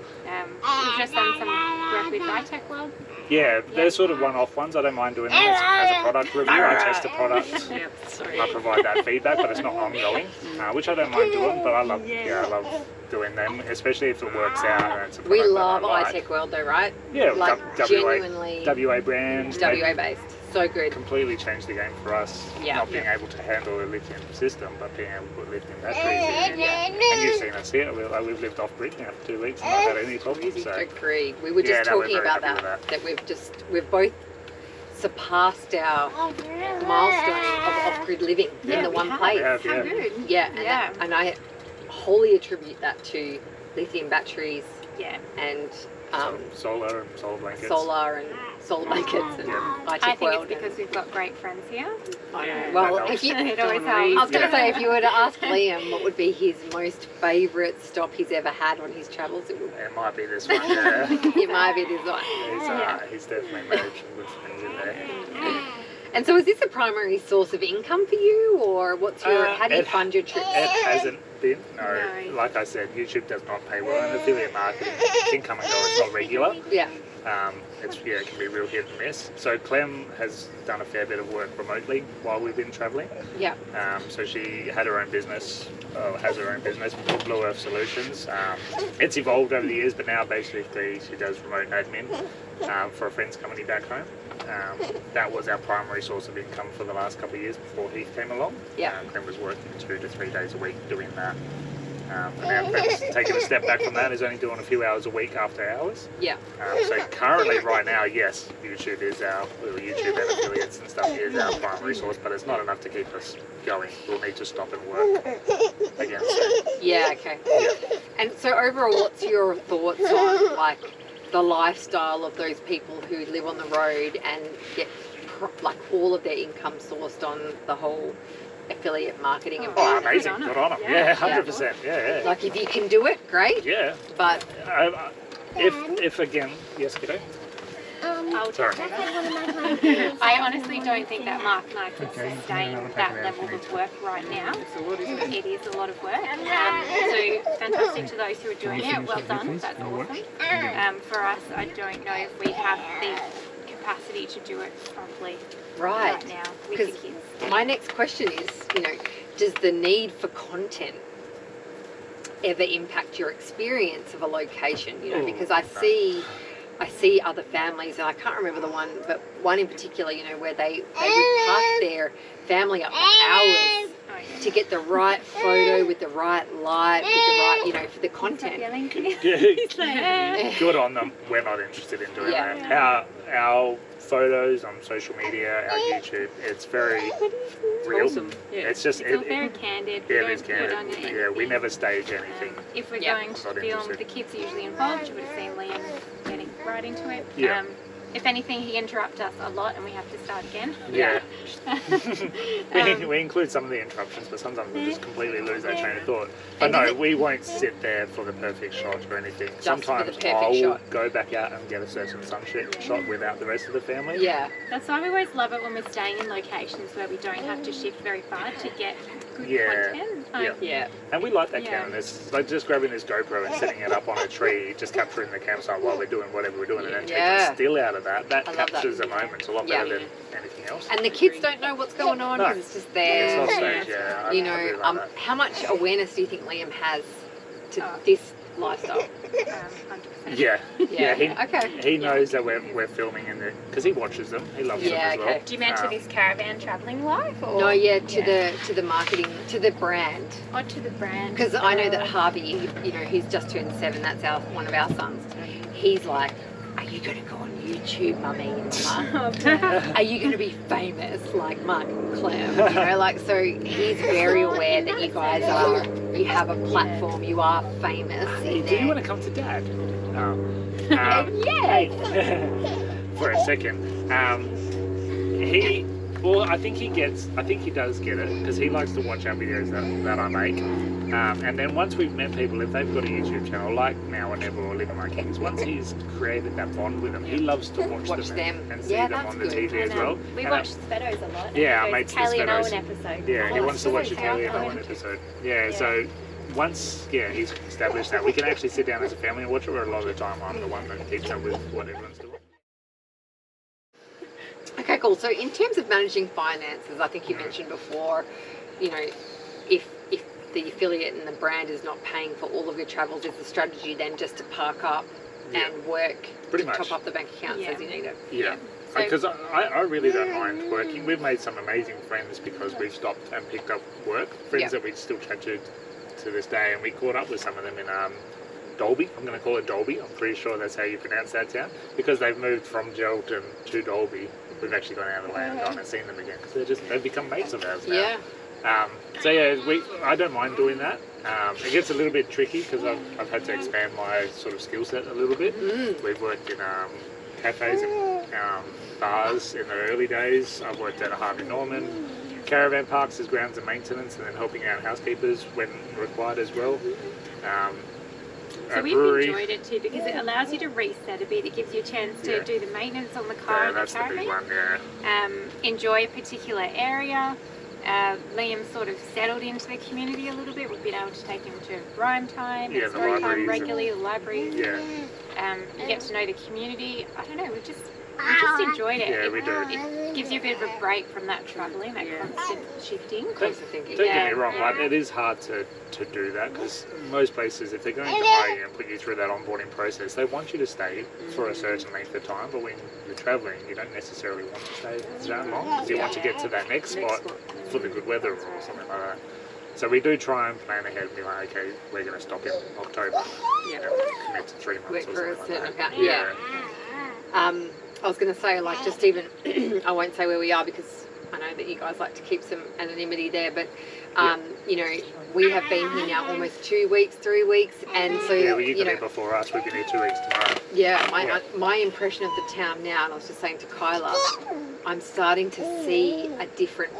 We've just done some work with INTEROGATED World. Yeah, they're sort of one-off ones. I don't mind doing them as a product review. I test the product. Yep, sorry. I provide that feedback, but it's not ongoing, which I don't mind doing. But I love doing them, especially if it works out. And it's a We product that love I like. iTech World though, right? Yeah, Like genuinely WA brand. WA based. So good. Completely changed the game for us. Yeah. Not being able to handle a lithium system, but being able to put lithium batteries in. And you've seen us here. We've lived off grid now for 2 weeks and not had any problems. So Agreed. We were Yeah, just no, we're talking very about happy that. with That we've both surpassed our milestone of off-grid living in the one place. Yeah, How good. Yeah, and, Yeah. and I wholly attribute that to lithium batteries Yeah. and solar and solar blankets. solar and solar blankets and Yeah. I iTech think World. it's because we've got great friends here. I know. Yeah, Well, that if you, It always I was helps. going to say, if you were to ask Liam what would be his most favourite stop he's ever had on his travels, it would It might be this one. Yeah. it might be this one. He's definitely made some good friends in there. And so, is this a primary source of income for you, or what's your? How do you it- fund your trips? It hasn't been. No. No. Like I said, YouTube does not pay well, and affiliate marketing can come and go. It's not regular. Yeah, It can be real hit and miss. So Clem has done a fair bit of work remotely while we've been travelling. yeah, So she had her own business, has her own business, Blue Earth Solutions. It's evolved over the years, but now basically she does remote admin for a friend's company back home. That was our primary source of income for the last couple of years before Heath came along. Yeah. Clem was working 2 to 3 days a week doing that. And now Brent's taking a step back from that. He's only doing a few hours a week after hours. Yeah. So currently, right now, yes, YouTube is our little YouTube and affiliates and stuff is our primary source, but it's not enough to keep us going. We'll need to stop and work again soon. Yeah, okay. Yeah. And so overall, what's your thoughts on like the lifestyle of those people who live on the road and get like all of their income sourced on the whole affiliate marketing and Oh, business? amazing. Good on them. Yeah, 100%. Yeah, yeah. Like if you can do it, great. Yeah. But If again, yes, kiddo. I'll Sorry. I honestly don't think that Mark and I could sustain that level of work right now. It is a lot of work. So fantastic to those who are doing it. Well done. That's awesome. For us, I don't know if we have the capacity to do it properly right now with the kids. My next question is, does the need for content ever impact your experience of a location? Because I see other families, and I can't remember the one, but one in particular, where they would park their family up for hours to get the right photo with the right light, with the right, for the content. Good on them. We're not interested in doing that. Our photos on social media, our YouTube, it's very real. Awesome. Yeah. It's just It's all very candid. Yeah, We it is don't put on candid. anything. Yeah, we never stage anything. If we're Yeah. going to Not film, interested. the kids are usually involved. You would have seen Liam getting right into it. Yeah. If anything, he interrupts us a lot and we have to start again. Yeah. We include some of the interruptions, but sometimes we just completely lose that train of thought. But no, we won't sit there for the perfect shot or anything. for the Sometimes perfect I'll shot. go back out and get a certain sunset shot without the rest of the family. Yeah. That's why we always love it when we're staying in locations where we don't have to shift very far to get good Yeah. content. Yeah. Yeah. And we like that Yeah. camera. It's like just grabbing this GoPro and setting it up on a tree, just capturing the campsite while we're doing whatever we're doing, and then taking Yeah. a still out of that. That I love that. captures the moment a lot Yeah. better than anything else. And the kids don't know what's going on No. because it's just It's there. not staged, yeah. I really like that. How much awareness do you think Liam has to Oh. this lifestyle? 100%. Yeah, Yeah. Okay. He knows that we're filming in there because he watches them. He loves them Yeah, as well. okay. Do you mention this caravan travelling life? Or? No, yeah, to the marketing, to the brand. Or to the brand. Because I know that Harvey, he's just turned 7. That's one of our sons. He's like, "Are you going to go on YouTube, mummy and mama? Are you going to be famous like Mark and Clem?" So he's very aware that you guys you have a platform, you are famous. Hey, do you want to come to Dad? Yes. For a second. I think he does get it because he likes to watch our videos that I make. And then once we've met people, if they've got a YouTube channel like Now or Never or Living Like Kings, once he's created that bond with them, he loves to watch them and see them that's on the good. TV as well. We And watch Spedos a lot. Yeah, Those our mates Kelly and Spedos. Owen episode. Yeah, he Oh, wants to watch the Spedos, Kelly and Owen. Owen episode. Yeah, so once he's established that, we can actually sit down as a family and watch it, where a lot of the time I'm the one that keeps up with what everyone's doing. Okay, cool. So in terms of managing finances, I think you mentioned before, if the affiliate and the brand is not paying for all of your travels, is the strategy then just to park up and work Pretty to much. top up the bank accounts as you need it? Yeah, So- because I really don't mind working. We've made some amazing friends because we've stopped and picked up work. Friends that we still chat to this day, and we caught up with some of them in Dolby. I'm going to call it Dolby. I'm pretty sure that's how you pronounce that town, because they've moved from Geraldton to Dolby. We've actually gone out of the way and gone and seen them again because they've become mates of ours now. Yeah. I don't mind doing that. It gets a little bit tricky because I've had to expand my sort of skill set a little bit. We've worked in cafes and bars in the early days. I've worked at a Harvey Norman, caravan parks as grounds and maintenance, and then helping out housekeepers when required as well. So A we've brewery. enjoyed it too because it allows you to reset a bit. It gives you a chance to do the maintenance on the car Yeah, and the that's the big caravan. one. Yeah. Enjoy a particular area. Liam's sort of settled into the community a little bit. We've been able to take him to rhyme time, Yeah, and the story time libraries regularly, the libraries. Yeah. You get to know the community. I don't know, we just enjoyed it. Yeah, we do. It gives you a bit of a break from that travelling, that constant shifting. Constant thinking. Don't Yeah. get me wrong, like, it is hard to do that because most places, if they're going to hire you and put you through that onboarding process, they want you to stay for a certain length of time. But when you're travelling, you don't necessarily want to stay that long because you want to get to that next spot for the good weather or something like that. So we do try and plan ahead and be like, okay, we're going to stop in October. Yeah. Commit to 3 months Wait or for a something like certain that. amount, yeah. I was going to say, like, just even, I won't say where we are because I know that you guys like to keep some anonymity there, but, you know, we have been here now almost 2 weeks, 3 weeks, and so, Yeah, well, you you got know, here before us. We've been here 2 weeks tomorrow. yeah, my impression of the town now, and I was just saying to Kyla, I'm starting to see a different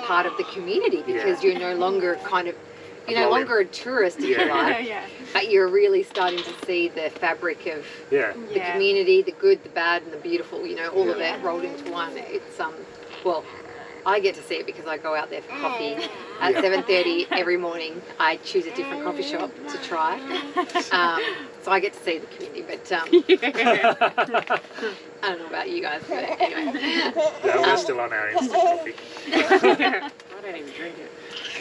part of the community because you're no longer kind of, you're no longer a tourist, if you like, but you're really starting to see the fabric of the community, the good, the bad, and the beautiful, you know, all of that rolled into one. It's, well, I get to see it because I go out there for coffee at 7:30 every morning. I choose a different coffee shop to try. So I get to see the community, but I don't know about you guys, but anyway. No, we're still on our instant coffee. I don't even drink it.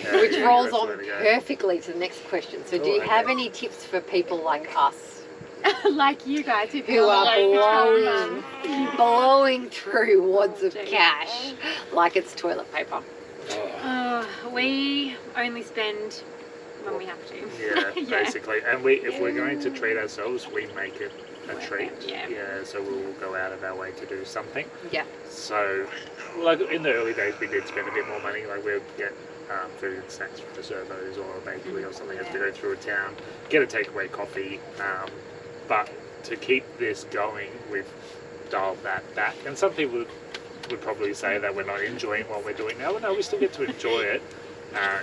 Yeah, Which rolls that's on where to go. perfectly to the next question. So do you have any tips for people like us Like you guys who are blowing through wads of cash like it's toilet paper? We only spend when we have to. Yeah, basically. And if we're going to treat ourselves, we make it a treat. Yeah. So we'll go out of our way to do something. Yeah. So, like in the early days, we did spend a bit more money. Like we'd get food and snacks from the servos or a bakery or something as we go through a town, get a takeaway coffee. But to keep this going, we've dialed that back. And some people would probably say that we're not enjoying what we're doing now. But no, we still get to enjoy it.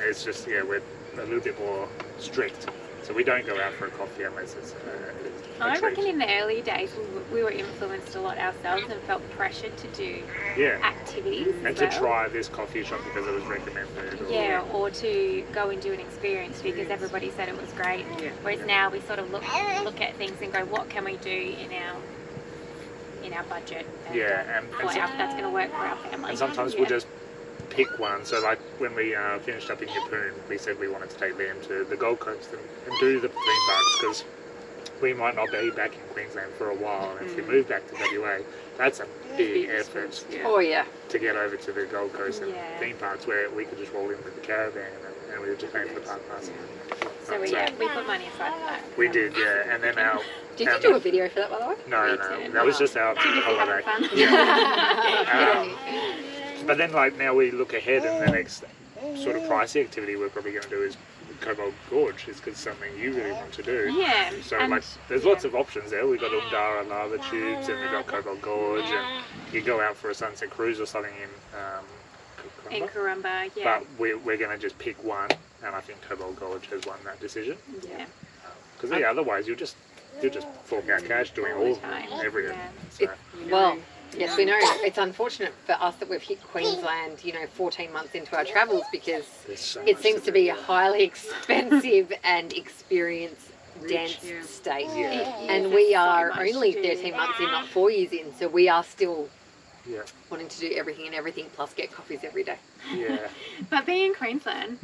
It's just, we're a little bit more strict. So we don't go out for a coffee unless it's a I treat. reckon in the early days we were influenced a lot ourselves and felt pressured to do activities And as to well. try this coffee shop because it was recommended. Or to go and do an experience because everybody said it was great. Yeah. Whereas now we sort of look at things and go, what can we do in our budget? And, and that's going to work for our family. And sometimes we'll just pick one. So like when we finished up in Yeppoon, we said we wanted to take them to the Gold Coast and do the theme parks because we might not be back in Queensland for a while, and if we move back to WA, that's a big effort Oh yeah. to get over to the Gold Coast and theme parks where we could just roll in with the caravan and we were just paying for the park pass. So we put money aside for that. We did, and then our... Did you do a video for that, by the way? No, that was just our holiday. But then like now we look ahead and the next sort of pricey activity we're probably going to do is Cobalt Gorge, is because something you really want to do. Yeah. So like there's lots of options there. We've got Undara lava tubes and we've got Cobalt Gorge and you go out for a sunset cruise or something in Kurumba, But we're going to just pick one, and I think Cobalt Gorge has won that decision. Yeah. Because otherwise you'll just fork out cash doing everything. So. Well, yes, we know. It's unfortunate for us that we've hit Queensland, 14 months into our travels because it seems to be a highly expensive and experience-dense state. And we are only 13 months in, not 4 years in, so we are still wanting to do everything and everything plus get coffees every day. Yeah. But being in Queensland,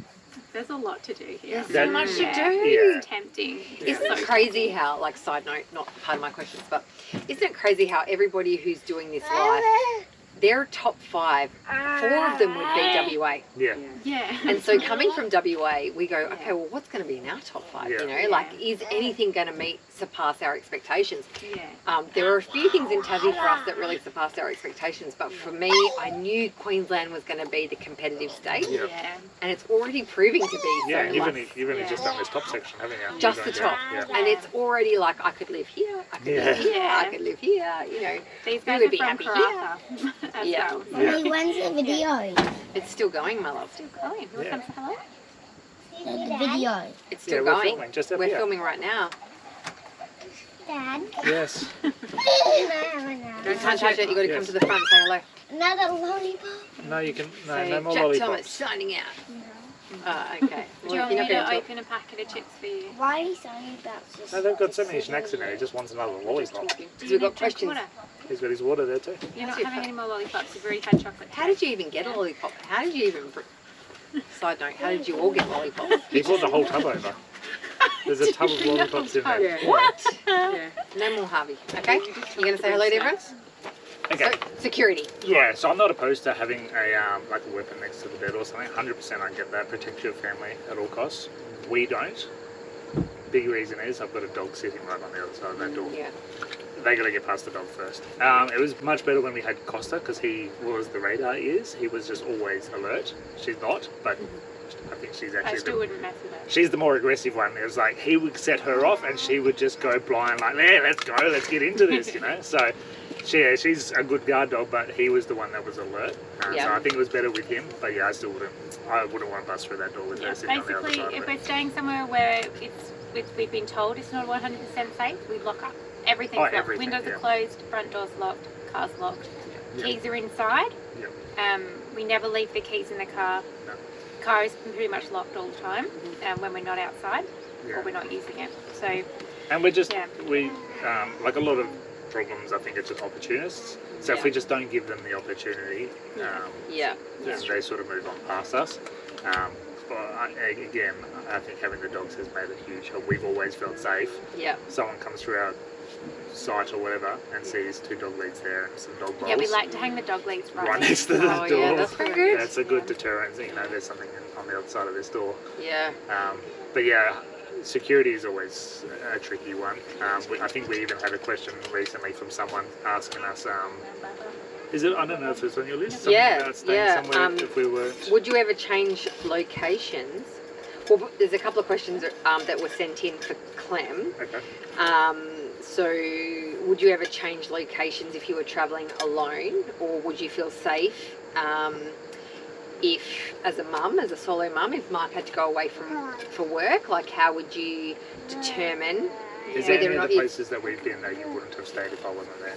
there's a lot to do here. There's so much to do. It's tempting. Isn't it crazy how, like, side note, not part of my questions, but isn't it crazy how everybody who's doing this life, their top 5, 4 of them would be WA. Yeah. And so coming from WA, we go, okay, well, what's going to be in our top 5? Like, is anything going to surpass our expectations? There are a few things in Tassie for us that really surpassed our expectations, but for me, I knew Queensland was going to be the competitive state, and it's already proving to be. Yeah, so, you've only just done this top section, haven't you? Just the top. And it's already like, I could live here, I could live here, I could live here, These we guys would are be from happy Karratha as well. Mommy, when's the video? It's still going, my love. Still going. You want to say hello? The video. It's still we're going. filming, just up We're here. filming right now. Dad. Yes. Don't touch it. You got to come to the front and say hello. Another lollipop. No, you can. No, Say, no more Jack Thomas lollipops. signing out. Okay. Do you Well, want if me you're not to going to open a packet of chips for you? Why are you saying about this? No, they've got so many snacks in there. He just wants another lollipop. because we've got questions. Water? He's got his water there too. You're not having any more lollipops. You've already had chocolate. How did you even get a lollipop? How did you even... Side note, how did you all get lollipops? He brought the whole tub over. There's a tub of lollipops in there. What? Yeah. No more Harvey. Okay? You going to say hello to everyone? Okay. So, security. Yeah, so I'm not opposed to having a like a weapon next to the bed or something. 100% I get that. Protect your family at all costs. We don't. Big reason is I've got a dog sitting right on the other side of that door. Yeah. They got to get past the dog first. It was much better when we had Costa because he was the radar ears. He was just always alert. She's not, but I think she's I actually still wouldn't mess with her. she's the more aggressive one. It was like he would set her off and she would just go blind like, yeah, let's go, let's get into this, you know. So she's a good guard dog, but he was the one that was alert. So I think it was better with him. But yeah, I wouldn't want to bust through that door with her sitting on the other Basically, side if of we're it. staying somewhere where we've been told it's not 100% safe, we lock up. Everything's locked. Everything, Windows yeah. are closed, front door's locked, car's locked. Yeah. Keys are inside. Yeah. We never leave the keys in the car. No. Car is pretty much locked all the time when we're not outside Yeah. or we're not using it. So And we're just, Yeah. we, like a lot of problems, I think it's just opportunists. So if we just don't give them the opportunity, Yeah. then they sort of move on past us. But again, I think having the dogs has made a huge help. We've always felt safe. Yeah. Someone comes through our site or whatever and sees 2 dog legs there and some dog bowls. yeah, we like to hang the dog legs right next to the Oh, door. yeah, that's pretty good. That's a good deterrent. You know, there's something on the other side of this door. Yeah. But yeah, security is always a tricky one. I think we even had a question recently from someone asking us, is it, I don't know if it's on your list, something about staying somewhere if we were... Would you ever change locations? Well, there's a couple of questions that were sent in for Clem. Okay. So, would you ever change locations if you were travelling alone, or would you feel safe if, as a mum, as a solo mum, if Mark had to go away for work? Like, how would you determine Is there whether any or of not the places that we've been that you wouldn't have stayed if I wasn't there?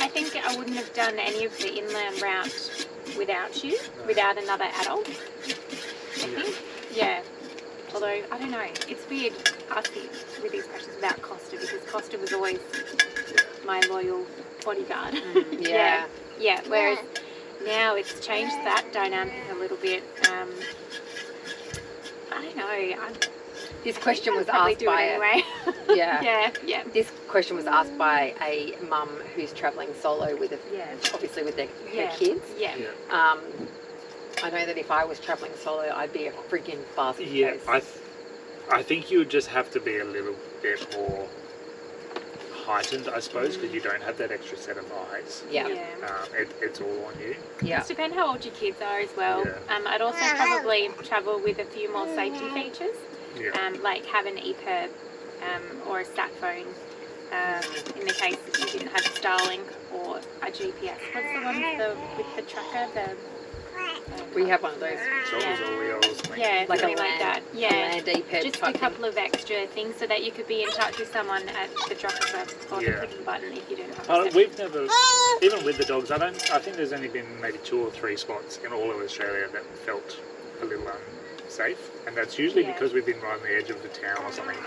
I think I wouldn't have done any of the inland route without you, without another adult. I think, yeah. Although, I don't know, it's weird asking with these questions about Costa because Costa was always my loyal bodyguard. Yeah. Yeah, whereas now it's changed that dynamic a little bit. I don't know. This question was probably asked do by it anyway. Yeah. This question was asked by a mum who's travelling solo with obviously with her kids. Yeah. I know that if I was travelling solo, I'd be a freaking basket Yeah, case. I think you would just have to be a little bit more heightened, I suppose, because you don't have that extra set of eyes. Yeah. It's all on you. Yeah. It depends how old your kids are as well. Yeah. I'd also probably travel with a few more safety features, Yeah. like have an EPIRB or a sat phone in the case that you didn't have Starlink or a GPS. What's the one with the tracker? We have one of those. So it was all wheels. or something. Yeah, Like a something like land- that. a Yeah. land EPIRB Just a type couple of extra things so that you could be in touch with someone at the drop of or the Yeah. clicking button if you didn't have Well, reception. we've never, even with the dogs, I think there's only been maybe 2 or 3 spots in all of Australia that felt a little unsafe, and that's usually because we've been right on the edge of the town or something.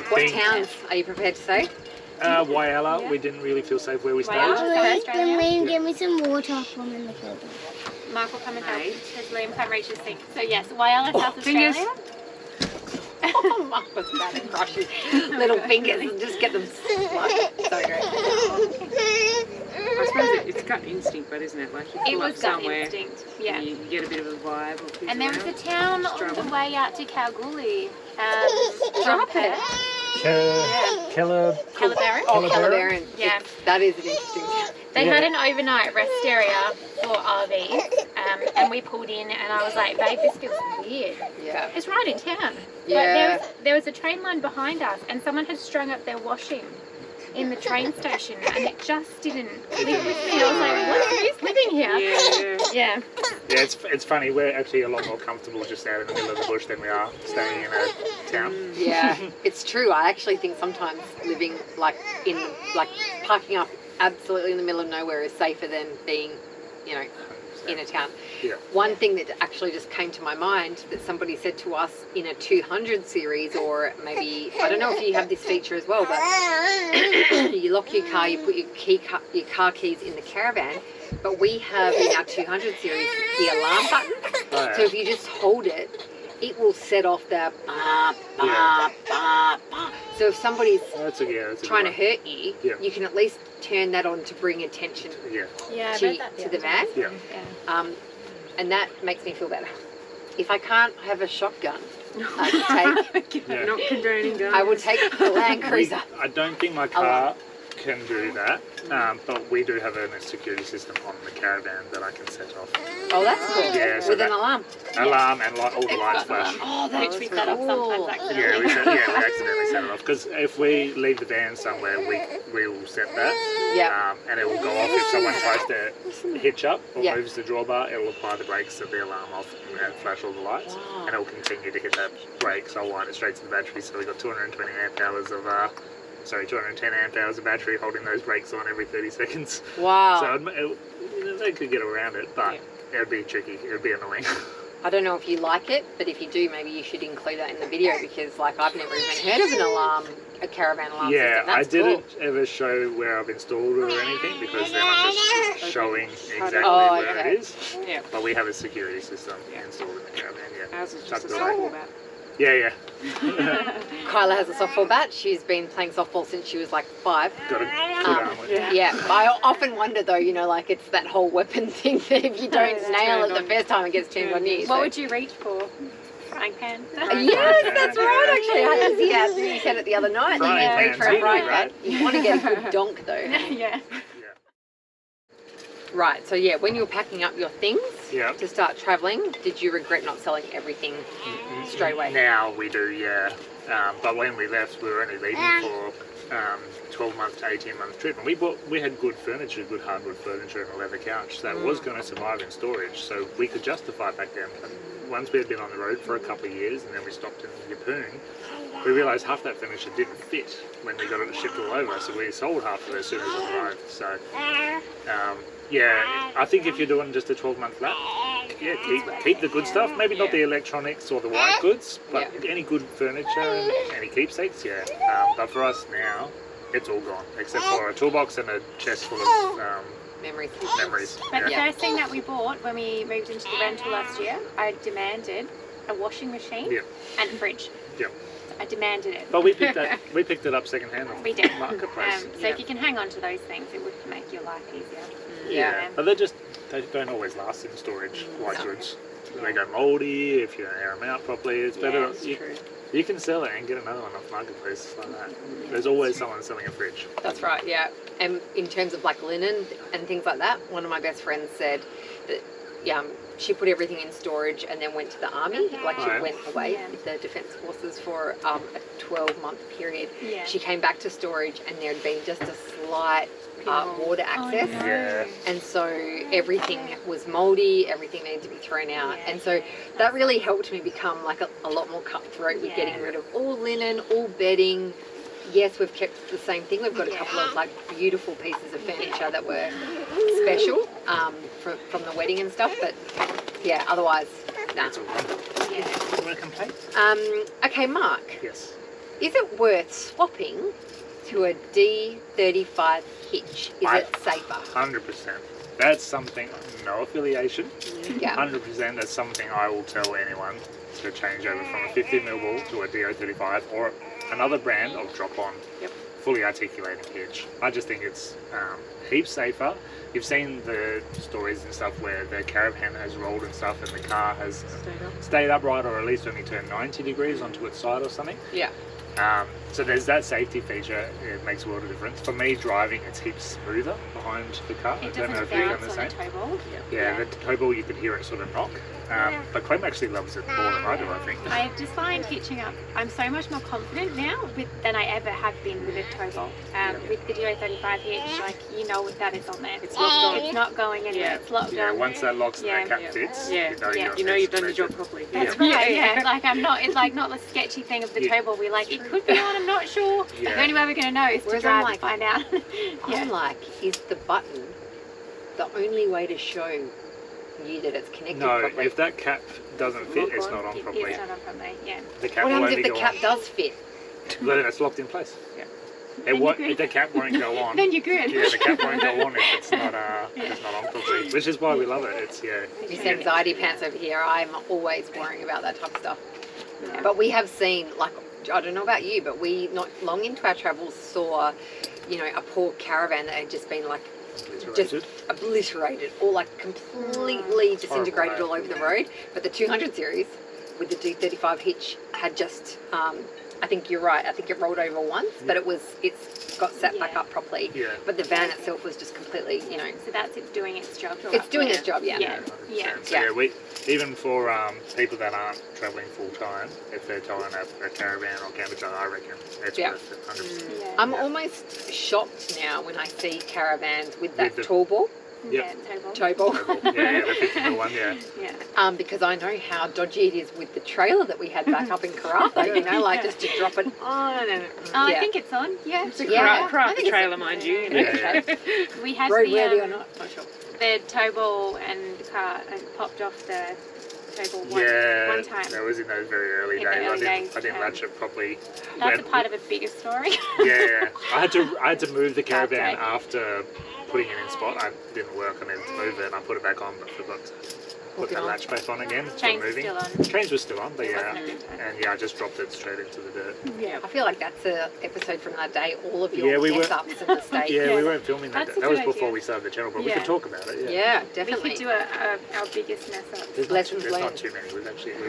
What towns are you prepared to say? Whyalla, we didn't really feel safe where we stayed. Whyalla? Wait, Australia? can Liam give me some water from in the cupboard? Mark will come and help because Liam can't reach his thing. So yes, Whyalla, South fingers. Australia. Mark was about to crush his little fingers and just get them like, so great. I suppose it's gut instinct, but isn't it? Like you It pull up was gut somewhere, instinct, yeah. and you get a bit of a vibe. Or And there was a town on the way out to Kalgoorlie. Drop it. Keller. Calabarin. Oh, Calabarin. Yeah. That is an interesting town. They had an overnight rest area for RVs, and we pulled in, and I was like, babe, this feels weird. Yeah. It's right in town. Yeah. But there was a train line behind us, and someone had strung up their washing in the train station, and it just didn't live with me. I was like, who's living here? Yeah. Yeah, it's funny. We're actually a lot more comfortable just out in the middle of the bush than we are staying in a town. Yeah, it's true. I actually think sometimes living parking up absolutely in the middle of nowhere is safer than being, in a town. Yeah. One thing that actually just came to my mind that somebody said to us in a 200 series, or maybe, I don't know if you have this feature as well, but you lock your car, you put your car keys in the caravan, but we have in our 200 series the alarm button. Oh, yeah. So if you just hold it, it will set off the bah, bah, bah, bah. So if somebody's That's a good trying to one. hurt you, Yeah. you can at least turn that on to bring attention Yeah. Yeah, I to, read that to the the other van. day. Yeah. Yeah. And that makes me feel better. If I can't have a shotgun, I Yeah. Not condoning guns. I would take the Land Cruiser. I don't think my car can do that, but we do have a security system on the caravan that I can set off. Oh, that's cool. Yeah, so With an that- alarm. Alarm and all the lights flash. Oh, that's Which we set off cool. sometimes accidentally. Yeah, we accidentally set it off because if we leave the van somewhere, we will set that. Yeah. And it will go off if someone tries to hitch up or Yeah. moves the drawbar. It will apply the brakes, set the alarm off, and flash all the lights, Wow. and it will continue to hit that brake. So I'll wind it straight to the battery. So we've got 220 amp hours of 210 amp hours of battery holding those brakes on every 30 seconds. Wow. So they could get around it, but it would be tricky. It would be annoying. I don't know if you like it, but if you do, maybe you should include that in the video because, like, I've never even heard of an alarm, a caravan alarm Yeah, system. I That's cool. didn't ever show where I've installed it or anything because then I'm just showing exactly Oh, where okay. it is. Yeah. But we have a security system installed in the caravan, yeah. Ours is just a Tucked away. softball bat. Yeah. Kyla has a softball bat. She's been playing softball since she was like 5. Got a good arm with it. Yeah, I often wonder though, you know, like it's that whole weapon thing that if you don't It's nail it turned the on. first time it gets turned on you. What so- would you reach for? Frying pan? Yes, that's right actually. I had to see that. You said it the other night. Frying You pan reach for a too, frying right? pan. You want to get a good donk though. Yeah. Right, so yeah, when you were packing up your things Yeah. to start travelling, did you regret not selling everything straight away? Now we do, yeah. But when we left, we were only leaving for 12-month to 18-month trip, and we had good furniture, good hardwood furniture, and a leather couch that was going to survive in storage, so we could justify back then. But once we had been on the road for a couple of years, and then we stopped in Yeppoon, we realised half that furniture didn't fit when we got it shipped all over, so we sold half of it as soon as it arrived. So, yeah, I think if you're doing just a 12-month lap, yeah, keep the good stuff. Maybe not the electronics or the white goods, but any good furniture and any keepsakes, yeah. But for us now, it's all gone, except for a toolbox and a chest full of Memories. memories. But the Yeah. first thing that we bought when we moved into the rental last year, I demanded a washing machine Yeah. and fridge. Yeah. I demanded it. But we picked it up secondhand on We did. marketplace. So if you can hang on to those things, it would make your life easier. Yeah, but they don't always last in storage, white goods. They go mouldy if you don't air them out properly. It's better. It's true. You can sell it and get another one off marketplaces like that. There's always someone selling a fridge. That's right, yeah. And in terms of like linen and things like that, one of my best friends said that she put everything in storage and then went to the army. Like she Right. went away Yeah. with the Defence Forces for a 12-month period. Yeah. She came back to storage and there had been just a slight water access. no. Yeah. And so everything was mouldy, everything needed to be thrown out. Yeah. And so that really helped me become like a lot more cutthroat with getting rid of all linen, all bedding. Yes, we've kept the same thing. We've got a couple of like beautiful pieces of furniture that were special from the wedding and stuff. But yeah, otherwise, nah. It's all gone. Yeah. You want to complain? Okay, Mark, Yes. is it worth swapping to a D35 Hitch? Is it safer? 100%. That's something, no affiliation. Yeah. 100% that's something I will tell anyone to change over from a 50mm ball to a Do35 or another brand of drop-on fully articulating hitch. I just think it's heaps safer. You've seen the stories and stuff where the caravan has rolled and stuff and the car has stayed upright or at least only turned 90 degrees onto its side or something. Yeah. So there's that safety feature. It makes a world of difference. For me, driving, it's heaps smoother behind the car. I It don't know doesn't if you've done bounce the on same. the toe ball. Yeah, the tow ball, you could hear it sort of knock. But Clem actually loves it more than I do, I think. I just find hitching up, I'm so much more confident now than I ever have been with a tow ball. With the Do35 hitch, like you know that it's on there. It's locked on. It's not going anywhere. Yeah. It's locked Yeah, on. once that locks and that cap Yeah. fits, Yeah. you know You've done your it's job connected. properly. That's right, yeah. Like I'm not, it's like not the sketchy thing of the Yeah. tow ball. We're like, it could be on, I'm not sure. Yeah. The only way we're going to know is to Whereas drive I'm and find out. I'm like, is the button the only way to show you that it's connected No, properly? if that cap doesn't fit, it's not on properly. It's not on properly, yeah. The cap What will happens only if the go cap on. does fit? Well, then it's locked in place. Yeah. Then It won't, you're good. the cap won't go on. Then you're good. Yeah, the cap won't go on if it's not on properly, which is why we love it. It's This anxiety pants over here, I'm always worrying about that type of stuff. But we have seen, like, I don't know about you, but we not long into our travels saw, a poor caravan that had just been like just obliterated, or like completely disintegrated all over the road. But the 200 series with the Do35 Hitch had just, I think you're right. I think it rolled over once, but it's got set back up properly. Yeah. But the van itself was just completely, So that's it doing its job. it's doing its job. Yeah. So we, even for people that aren't travelling full time, if they're towing a caravan or camper trailer, I reckon it's worth it, 100%. Yeah. I'm almost shocked now when I see caravans with that the- tall ball. Yeah, Tow ball. Yeah, the 50 one, yeah. Because I know how dodgy it is with the trailer that we had back up in Karratha, like just to drop it on and I think it's on. Yeah. It's a Yeah. I craft think trailer, it's- mind you. Yeah. We had road worthy the or not, not sure. the tow ball and the car and popped off the tow ball one time. That was in those very early In the days. early days, I didn't latch it properly. That's a part of a bigger story. Yeah, I had to move the caravan Okay. after putting it in spot. I didn't work. I needed to move it, and I put it back on, but forgot to put the latch back on again. Chains moving. still on. Chains were still on, but It yeah, wasn't a good time. and I just dropped it straight into the dirt. Yeah. I feel like that's an episode from that day, all of your we mess were- ups and mistakes. Yeah, we weren't filming that. That's a That was good before idea. we started the channel, but we Yeah. could talk about it. Yeah, We definitely. could do our biggest mess up. There's Lessons not learned. too many. We're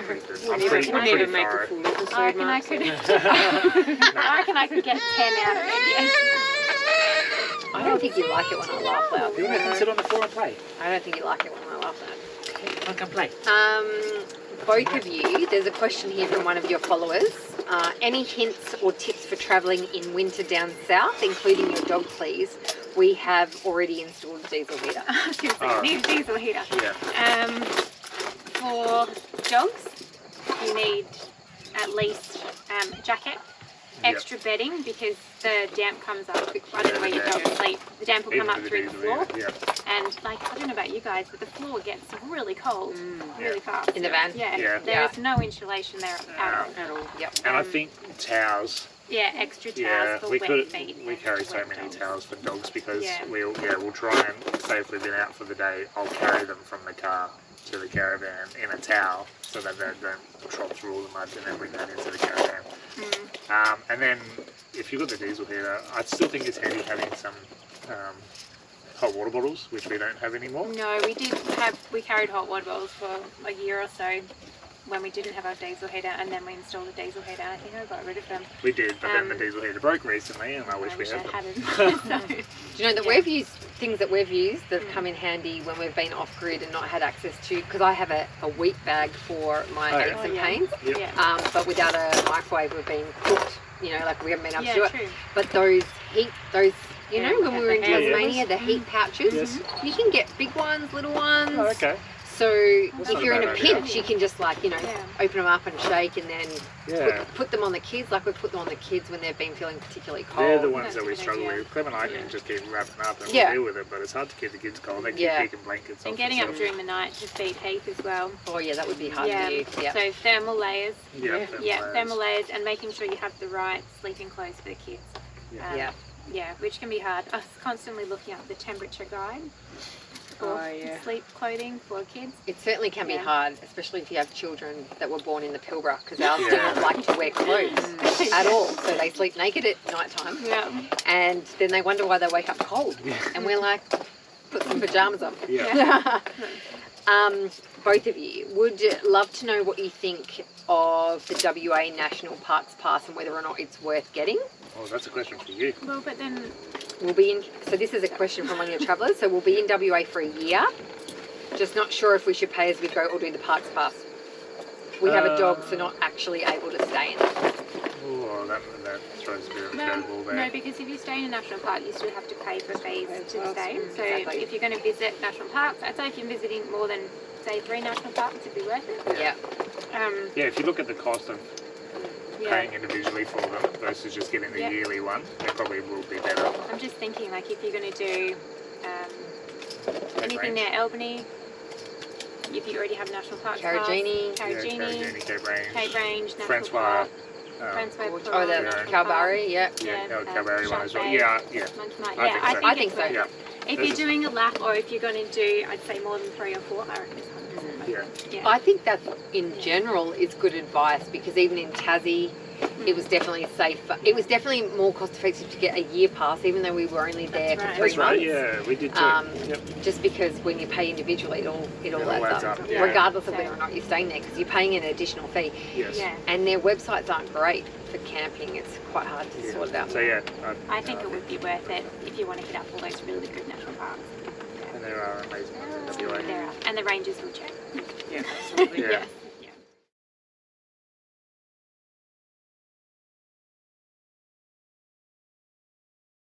pretty good. We'll I'm never- pretty, We'll I'm never pretty make a thorough. full episode, I reckon I Mark. could. I reckon I could get 10 out of it. Yeah. I don't think you like it when I laugh loud. You want to come sit on the floor and play? I don't think you like it when I laugh loud. Come play. Both of you, there's a question here from one of your followers. Any hints or tips for travelling in winter down south, including your dog, please? We have already installed a diesel heater. I was going to say, need a diesel heater. Yeah. For dogs, you need at least a jacket, extra bedding because the damp comes up. I don't know where your dogs sleep. The damp will come up through the floor. Yeah. And I don't know about you guys, but the floor gets really cold really fast. In the van? Yeah. There is no insulation there at all. At all. Yep. And I think towels. Yeah, extra towels Yeah, for we wet feet. we and carry so wet many dogs. towels for dogs because Yeah. we'll try and say if we've been out for the day, I'll carry them from the car to the caravan in a towel so that they don't trot through all the mud and then bring that into the caravan. And then if you've got the diesel heater, I still think it's handy having some hot water bottles, which we don't have anymore. No, we carried hot water bottles for a year or so when we didn't have our diesel heater, and then we installed a diesel heater, and I think I got rid of them. We did, but then the diesel heater broke recently, and I wish we had them. had it. So, Do you know that we've used things that we've used that have come in handy when we've been off grid and not had access to, because I have a wheat bag for my Oh, yeah. aches and yeah. pains, yeah. but without a microwave we've been cooked, like we haven't been able to do it. True. But those when we were in Yeah. Tasmania, the heat pouches, Yes. you can get big ones, little ones. Oh, okay. So That's if not you're a in a bad idea. pinch, you can just open them up and shake, and then Yeah. put them on the kids. Like we've put them on the kids when they've been feeling particularly cold. They're the ones That's that a we good struggle idea. with. Clem and I can just keep wrapping up and Yeah. we'll deal with it, but it's hard to keep the kids cold. They keep Yeah. picking blankets And off getting up themselves. during the night to feed heat as well. Oh yeah, that would be hard to do. Yeah. So thermal layers. Yeah, Thermal layers, and making sure you have the right sleeping clothes for the kids. Yeah. Yeah, which can be hard. I was constantly looking up the temperature guide for sleep clothing for kids. It certainly can be Yeah. hard, especially if you have children that were born in the Pilbara, because ours do Yeah. not like to wear clothes at all. So they sleep naked at night time, Yeah. and then they wonder why they wake up cold. And we're like, put some pajamas on. Yeah. Both of you would love to know what you think of the WA National Parks Pass and whether or not it's worth getting. Oh, that's a question for you. Well, but then We'll be in. So this is a question from one of your travellers. So we'll be in WA for a year. Just not sure if we should pay as we go or do the Parks Pass. We have a dog, so not actually able to stay in it. Oh, that throws a bit of a no, curveball there. no, because if you stay in a national park, you still have to pay for fees to stay. So Exactly. if you're going to visit national parks, I'd say if you're visiting more than say 3 national parks, it'd be worth it. Yeah. Yeah, if you look at the cost of Yeah. paying individually for them versus just getting the Yeah. yearly one, it probably will be better. I'm just thinking, like, if you're going to do anything range. near Albany, if you already have national parks, Carragini. Carragini, Cape Range, Cape Range, National Francois. Park, Oh, Francois the National Kalbarri, yeah. Yeah, Yeah, Calgary one Shark as well. Bay. Yeah, yeah. Monkey Mine. I Yeah, think I so. think, I think it's so. worth Yeah. it. If you're doing a lap, or if you're going to do, I'd say more than 3 or 4, I reckon it's 100% worth Yeah. it. Yeah. I think that in general is good advice, because even in Tassie, it was definitely safer. It was definitely more cost effective to get a year pass, even though we were only there That's for right. 3 That's right. months. Yeah, we did too. Yep. Just because when you pay individually, it all adds up, Yeah. regardless of whether or not you're staying there, because you're paying an additional fee. Yes. Yeah. And their websites aren't great for camping. It's quite hard to sort it out. So yeah, I think it would be worth it if you want to hit up all those really good national parks. and there are amazing ones in WA. There are, and the rangers will check. Yeah, absolutely. Yeah. Yes.